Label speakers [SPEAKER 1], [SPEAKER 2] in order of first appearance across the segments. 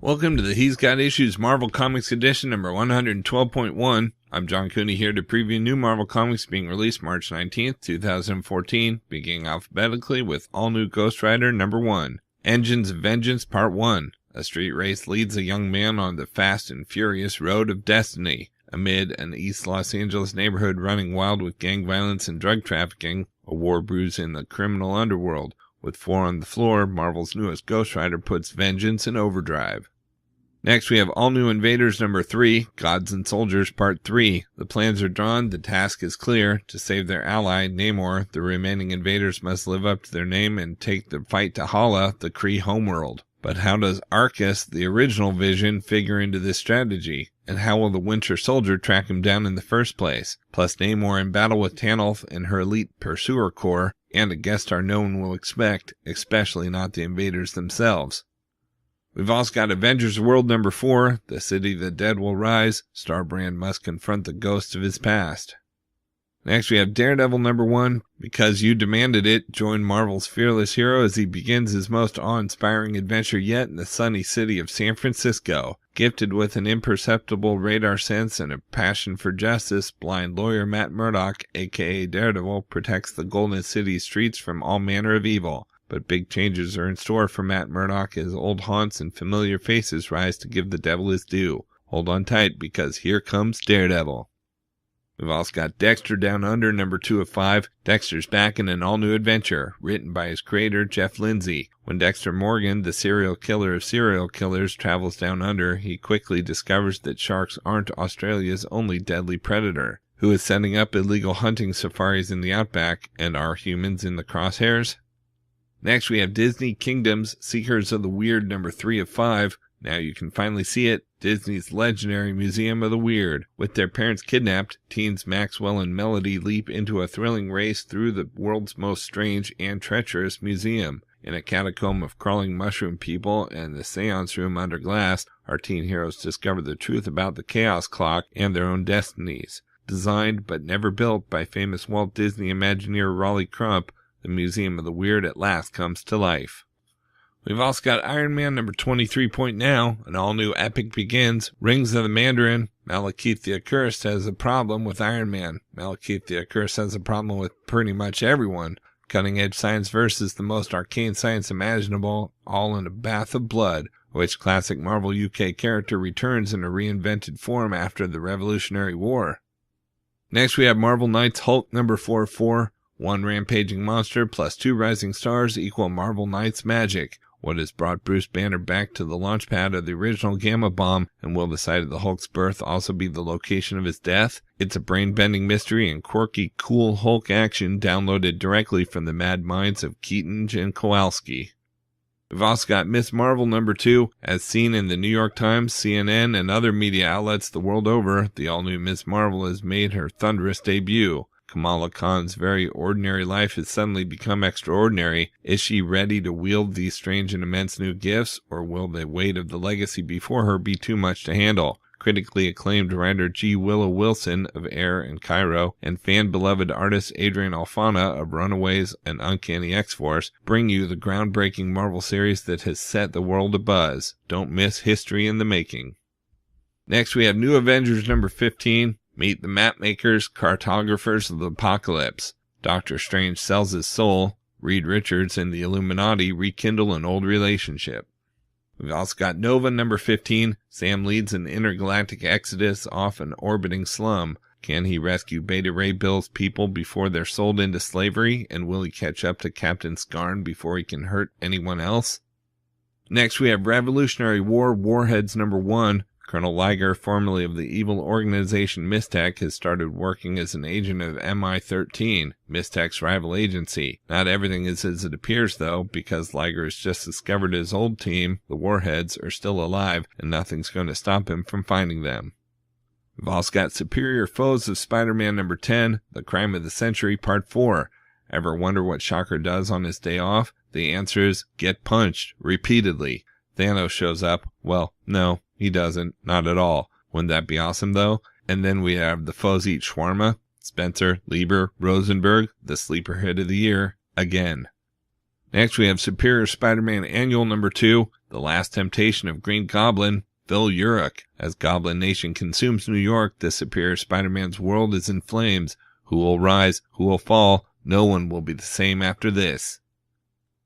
[SPEAKER 1] Welcome to the He's Got Issues Marvel Comics Edition number 112.1. I'm John Cooney here to preview new Marvel Comics being released March 19th, 2014, beginning alphabetically with all new Ghost Rider number 1. Engines of Vengeance Part 1. A street race leads a young man on the fast and furious road of destiny. Amid an East Los Angeles neighborhood running wild with gang violence and drug trafficking, a war brews in the criminal underworld. With 4 on the floor, Marvel's newest Ghost Rider puts vengeance in overdrive. Next, we have all new Invaders number 3, Gods and Soldiers Part 3. The plans are drawn, the task is clear. To save their ally, Namor, the remaining invaders must live up to their name and take the fight to Hala, the Kree homeworld. But how does Arcus, the original Vision, figure into this strategy? And how will the Winter Soldier track him down in the first place? Plus Namor in battle with Tanalth and her elite Pursuer Corps, and a guest star no one will expect, especially not the invaders themselves. We've also got Avengers World number 4, The City the Dead Will Rise. Starbrand must confront the ghosts of his past. Next we have Daredevil number 1, Because You Demanded It. Join Marvel's fearless hero as he begins his most awe-inspiring adventure yet in the sunny city of San Francisco. Gifted with an imperceptible radar sense and a passion for justice, blind lawyer Matt Murdock, aka Daredevil, protects the Golden City streets from all manner of evil. But big changes are in store for Matt Murdock as old haunts and familiar faces rise to give the devil his due. Hold on tight because here comes Daredevil. We've also got Dexter Down Under number 2 of 5. Dexter's back in an all-new adventure, written by his creator Jeff Lindsay. When Dexter Morgan, the serial killer of serial killers, travels down under, he quickly discovers that sharks aren't Australia's only deadly predator. Who is setting up illegal hunting safaris in the outback, and are humans in the crosshairs? Next we have Disney Kingdom's Seekers of the Weird number 3 of 5. Now you can finally see it, Disney's legendary Museum of the Weird. With their parents kidnapped, teens Maxwell and Melody leap into a thrilling race through the world's most strange and treacherous museum. In a catacomb of crawling mushroom people and the seance room under glass, our teen heroes discover the truth about the Chaos Clock and their own destinies. Designed but never built by famous Walt Disney Imagineer Raleigh Crump, the Museum of the Weird at last comes to life. We've also got Iron Man number 23 Now, an all-new epic begins. Rings of the Mandarin. Malekith the Accursed has a problem with Iron Man. Malekith the Accursed has a problem with pretty much everyone. Cutting-edge science versus the most arcane science imaginable, all in a bath of blood, which classic Marvel UK character returns in a reinvented form after the Revolutionary War. Next we have Marvel Knights Hulk number 4 of 4. 1 rampaging monster plus 2 rising stars equal Marvel Knights magic. What has brought Bruce Banner back to the launch pad of the original Gamma Bomb, and will the site of the Hulk's birth also be the location of his death? It's a brain-bending mystery and quirky, cool Hulk action downloaded directly from the mad minds of Keaton and Kowalski. We've also got Miss Marvel number 2. As seen in the New York Times, CNN, and other media outlets the world over, the all-new Miss Marvel has made her thunderous debut. Kamala Khan's very ordinary life has suddenly become extraordinary. Is she ready to wield these strange and immense new gifts, or will the weight of the legacy before her be too much to handle? Critically acclaimed writer G. Willow Wilson of Air and Cairo, and fan-beloved artist Adrian Alphona of Runaways and Uncanny X-Force bring you the groundbreaking Marvel series that has set the world abuzz. Don't miss history in the making. Next we have New Avengers number 15. Meet the mapmakers, cartographers of the apocalypse. Doctor Strange sells his soul. Reed Richards and the Illuminati rekindle an old relationship. We've also got Nova number 15. Sam leads an intergalactic exodus off an orbiting slum. Can he rescue Beta Ray Bill's people before they're sold into slavery? And will he catch up to Captain Skarn before he can hurt anyone else? Next we have Revolutionary War Warheads number 1. Colonel Liger, formerly of the evil organization Mystech, has started working as an agent of MI-13, Mystech's rival agency. Not everything is as it appears, though, because Liger has just discovered his old team, the Warheads, are still alive, and nothing's going to stop him from finding them. We've also got Superior Foes of Spider-Man number 10, The Crime of the Century, Part 4. Ever wonder what Shocker does on his day off? The answer is, get punched, repeatedly. Thanos shows up. Well, no. He doesn't. Not at all. Wouldn't that be awesome, though? And then we have the Foes Eat Shawarma, Spencer, Lieber, Rosenberg, the sleeper hit of the year, again. Next we have Superior Spider-Man Annual number 2. The Last Temptation of Green Goblin, Phil Urich. As Goblin Nation consumes New York, the superior Spider-Man's world is in flames. Who will rise? Who will fall? No one will be the same after this.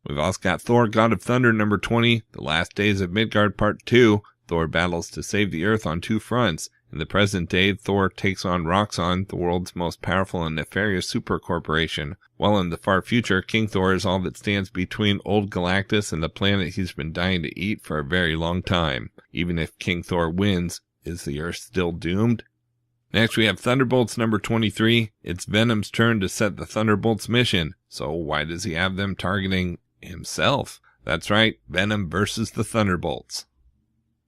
[SPEAKER 1] We've also got Thor God of Thunder number 20, The Last Days of Midgard Part 2. Thor battles to save the Earth on two fronts. In the present day, Thor takes on Roxxon, the world's most powerful and nefarious supercorporation, while in the far future, King Thor is all that stands between old Galactus and the planet he's been dying to eat for a very long time. Even if King Thor wins, is the Earth still doomed? Next we have Thunderbolts number 23. It's Venom's turn to set the Thunderbolts mission. So why does he have them targeting himself? That's right, Venom versus the Thunderbolts.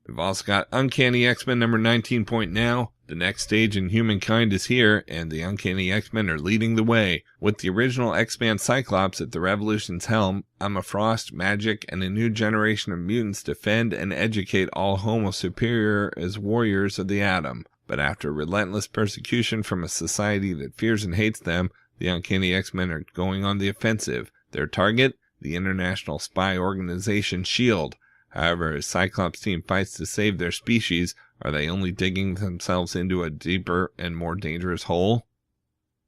[SPEAKER 1] We've also got Uncanny X-Men number 19 Now. The next stage in humankind is here, and the Uncanny X-Men are leading the way. With the original X-Man Cyclops at the Revolution's helm, Emma Frost, magic, and a new generation of mutants defend and educate all Homo superior as warriors of the atom. But after relentless persecution from a society that fears and hates them, the Uncanny X-Men are going on the offensive. Their target? The international spy organization S.H.I.E.L.D. However, as Cyclops' team fights to save their species, are they only digging themselves into a deeper and more dangerous hole?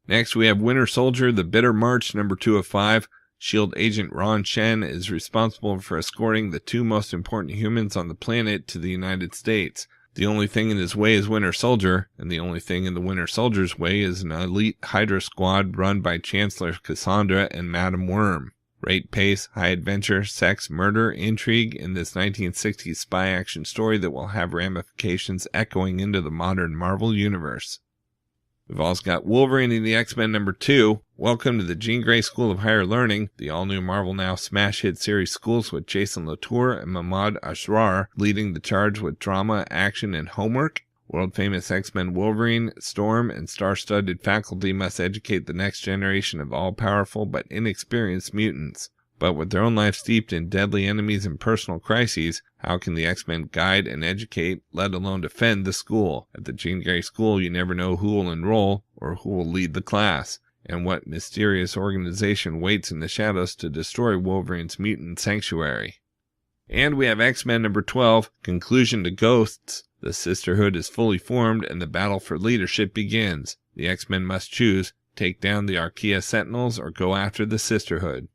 [SPEAKER 1] Next, we have Winter Soldier, The Bitter March, number 2 of 5. S.H.I.E.L.D. agent Ron Chen is responsible for escorting the two most important humans on the planet to the United States. The only thing in his way is Winter Soldier, and the only thing in the Winter Soldier's way is an elite Hydra squad run by Chancellor Cassandra and Madam Worm. Rate, pace, high adventure, sex, murder, intrigue in this 1960s spy action story that will have ramifications echoing into the modern Marvel Universe. We've also got Wolverine and the X-Men number 2. Welcome to the Jean Grey School of Higher Learning, the all-new Marvel Now smash hit series schools with Jason Latour and Mahmoud Ashrar leading the charge with drama, action, and homework. World-famous X-Men Wolverine, Storm, and star-studded faculty must educate the next generation of all-powerful but inexperienced mutants. But with their own lives steeped in deadly enemies and personal crises, how can the X-Men guide and educate, let alone defend the school? At the Jean Grey School, you never know who will enroll or who will lead the class, and what mysterious organization waits in the shadows to destroy Wolverine's mutant sanctuary. And we have X-Men number 12, Conclusion to Ghosts. The Sisterhood is fully formed and the battle for leadership begins. The X-Men must choose, take down the Archaea Sentinels or go after the Sisterhood.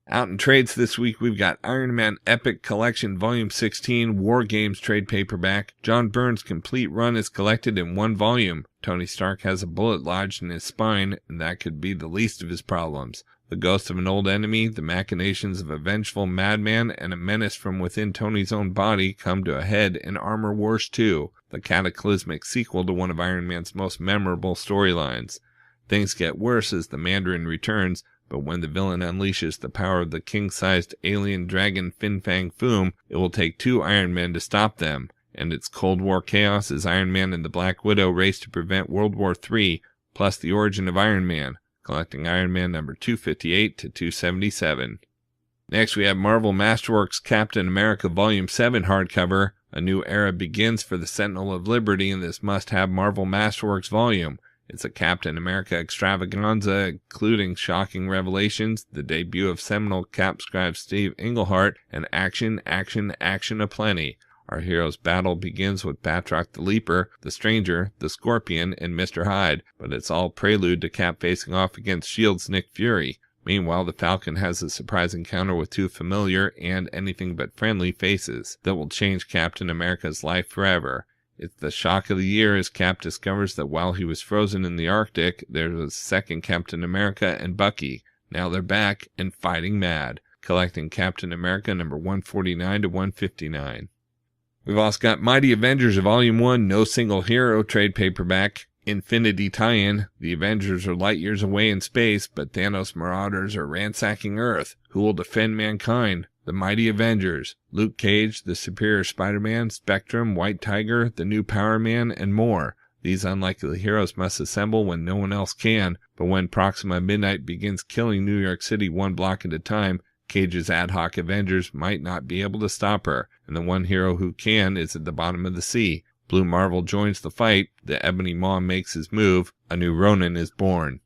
[SPEAKER 1] Out in trades this week, we've got Iron Man Epic Collection Volume 16 War Games trade paperback. John Byrne's complete run is collected in one volume. Tony Stark has a bullet lodged in his spine, and that could be the least of his problems. The ghost of an old enemy, the machinations of a vengeful madman, and a menace from within Tony's own body come to a head in Armor Wars 2, the cataclysmic sequel to one of Iron Man's most memorable storylines. Things get worse as the Mandarin returns, but when the villain unleashes the power of the king-sized alien dragon Fin Fang Foom, it will take two Iron Men to stop them, and it's Cold War chaos as Iron Man and the Black Widow race to prevent World War III, plus the origin of Iron Man, collecting Iron Man number 258 to 277. Next we have Marvel Masterworks Captain America Volume 7 hardcover. A new era begins for the Sentinel of Liberty in this must-have Marvel Masterworks volume. It's a Captain America extravaganza, including shocking revelations, the debut of seminal Cap scribe Steve Englehart, and action aplenty. Our hero's battle begins with Batroc the Leaper, the Stranger, the Scorpion, and Mr. Hyde, but it's all prelude to Cap facing off against S.H.I.E.L.D.'s Nick Fury. Meanwhile, the Falcon has a surprise encounter with two familiar and anything but friendly faces that will change Captain America's life forever. It's the shock of the year as Cap discovers that while he was frozen in the Arctic, there was a second Captain America and Bucky. Now they're back and fighting mad, collecting Captain America number 149 to 159. We've also got Mighty Avengers Volume 1 No Single Hero trade paperback, Infinity tie-in. The Avengers are light years away in space, but Thanos marauders are ransacking Earth. Who will defend mankind? The Mighty Avengers, Luke Cage, the Superior Spider-Man, Spectrum, White Tiger, the New Power Man, and more. These unlikely heroes must assemble when no one else can, but when Proxima Midnight begins killing New York City one block at a time, Cage's ad hoc Avengers might not be able to stop her, and the one hero who can is at the bottom of the sea. Blue Marvel joins the fight, the Ebony Maw makes his move, a new Ronin is born.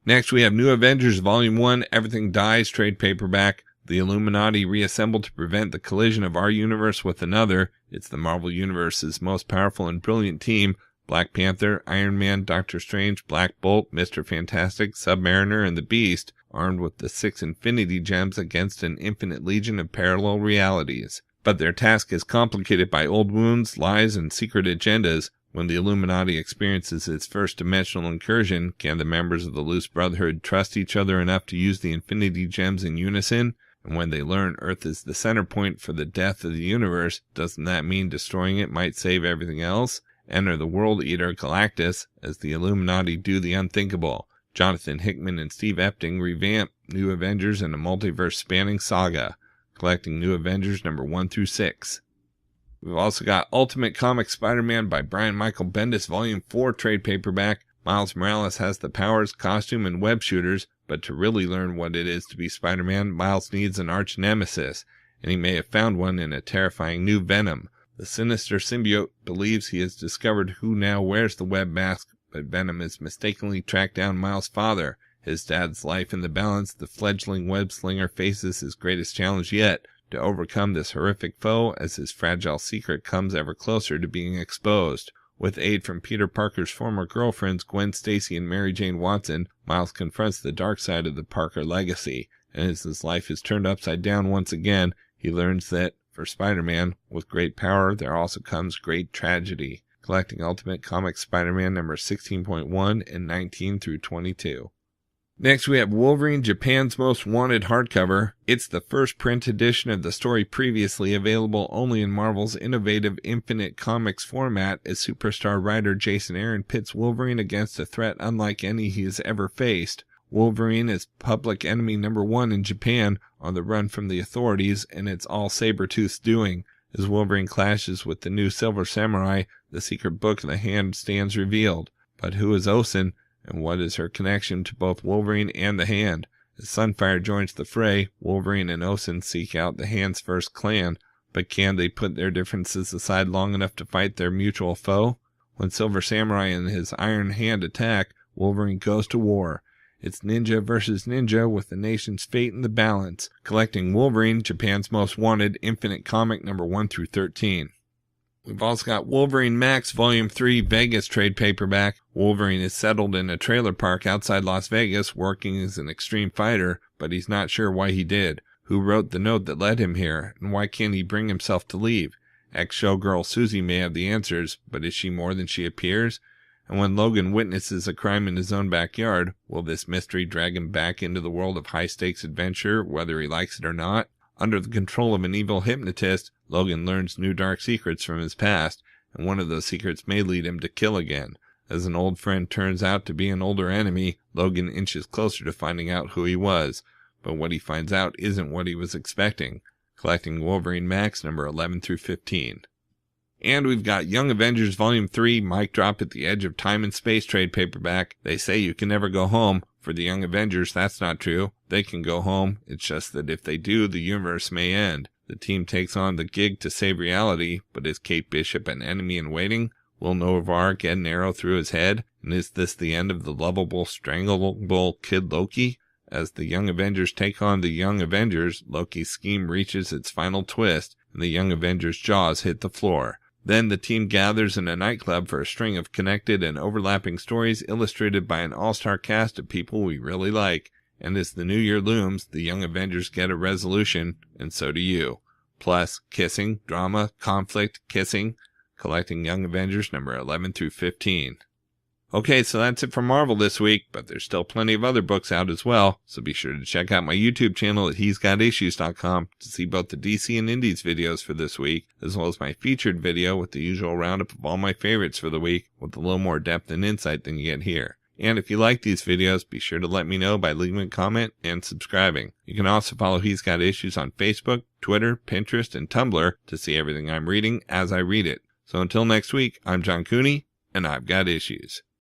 [SPEAKER 1] Next we have New Avengers Volume 1 Everything Dies trade paperback. The Illuminati reassemble to prevent the collision of our universe with another. It's the Marvel Universe's most powerful and brilliant team: Black Panther, Iron Man, Doctor Strange, Black Bolt, Mr. Fantastic, Submariner, and the Beast, armed with the 6 Infinity Gems against an infinite legion of parallel realities. But their task is complicated by old wounds, lies, and secret agendas. When the Illuminati experiences its first dimensional incursion, can the members of the Loose Brotherhood trust each other enough to use the Infinity Gems in unison? And when they learn Earth is the center point for the death of the universe, doesn't that mean destroying it might save everything else? Enter the World Eater Galactus as the Illuminati do the unthinkable. Jonathan Hickman and Steve Epting revamp New Avengers in a multiverse-spanning saga, collecting New Avengers number 1 through 6. We've also got Ultimate Comic Spider-Man by Brian Michael Bendis Volume 4 trade paperback. Miles Morales has the powers, costume, and web shooters, but to really learn what it is to be Spider-Man, Miles needs an arch nemesis, and he may have found one in a terrifying new Venom. The sinister symbiote believes he has discovered who now wears the web mask, but Venom has mistakenly tracked down Miles' father. His dad's life in the balance, the fledgling web-slinger faces his greatest challenge yet, to overcome this horrific foe as his fragile secret comes ever closer to being exposed. With aid from Peter Parker's former girlfriends Gwen Stacy and Mary Jane Watson, Miles confronts the dark side of the Parker legacy, and as his life is turned upside down once again, he learns that, for Spider-Man, with great power there also comes great tragedy. Collecting Ultimate Comic Spider-Man number 16.1 and 19 through 22. Next we have Wolverine Japan's Most Wanted hardcover. It's the first print edition of the story previously available only in Marvel's innovative Infinite Comics format, as superstar writer Jason Aaron pits Wolverine against a threat unlike any he has ever faced. Wolverine is public enemy number 1 in Japan, on the run from the authorities, and it's all Sabretooth's doing. As Wolverine clashes with the new Silver Samurai, the secret book of the Hand stands revealed. But who is Osen, and what is her connection to both Wolverine and the Hand? As Sunfire joins the fray, Wolverine and Osen seek out the Hand's first clan, but can they put their differences aside long enough to fight their mutual foe? When Silver Samurai and his Iron Hand attack, Wolverine goes to war. It's ninja versus ninja with the nation's fate in the balance. Collecting Wolverine, Japan's Most Wanted, Infinite Comic number 1 through 13. We've also got Wolverine Max Volume 3 Vegas trade paperback. Wolverine is settled in a trailer park outside Las Vegas, working as an extreme fighter, but he's not sure why he did. Who wrote the note that led him here, and why can't he bring himself to leave? Ex-showgirl Susie may have the answers, but is she more than she appears? And when Logan witnesses a crime in his own backyard, will this mystery drag him back into the world of high-stakes adventure, whether he likes it or not? Under the control of an evil hypnotist, Logan learns new dark secrets from his past, and one of those secrets may lead him to kill again. As an old friend turns out to be an older enemy, Logan inches closer to finding out who he was, but what he finds out isn't what he was expecting. Collecting Wolverine Max number 11 through 15. And we've got Young Avengers Volume 3, Mic Drop at the Edge of Time and Space trade paperback. They say you can never go home. For the Young Avengers, that's not true. They can go home. It's just that if they do, the universe may end. The team takes on the gig to save reality, but is Kate Bishop an enemy in waiting? Will Novar get an arrow through his head? And is this the end of the lovable, strangleable Kid Loki? As the Young Avengers take on the Young Avengers, Loki's scheme reaches its final twist, and the Young Avengers' jaws hit the floor. Then the team gathers in a nightclub for a string of connected and overlapping stories illustrated by an all-star cast of people we really like. And as the new year looms, the Young Avengers get a resolution, and so do you. Plus, kissing, drama, conflict, kissing. Collecting Young Avengers number 11 through 15. Okay, so that's it for Marvel this week, but there's still plenty of other books out as well, so be sure to check out my YouTube channel at he'sgotissues.com to see both the DC and Indies videos for this week, as well as my featured video with the usual roundup of all my favorites for the week, with a little more depth and insight than you get here. And if you like these videos, be sure to let me know by leaving a comment and subscribing. You can also follow He's Got Issues on Facebook, Twitter, Pinterest, and Tumblr to see everything I'm reading as I read it. So until next week, I'm John Cooney, and I've got issues.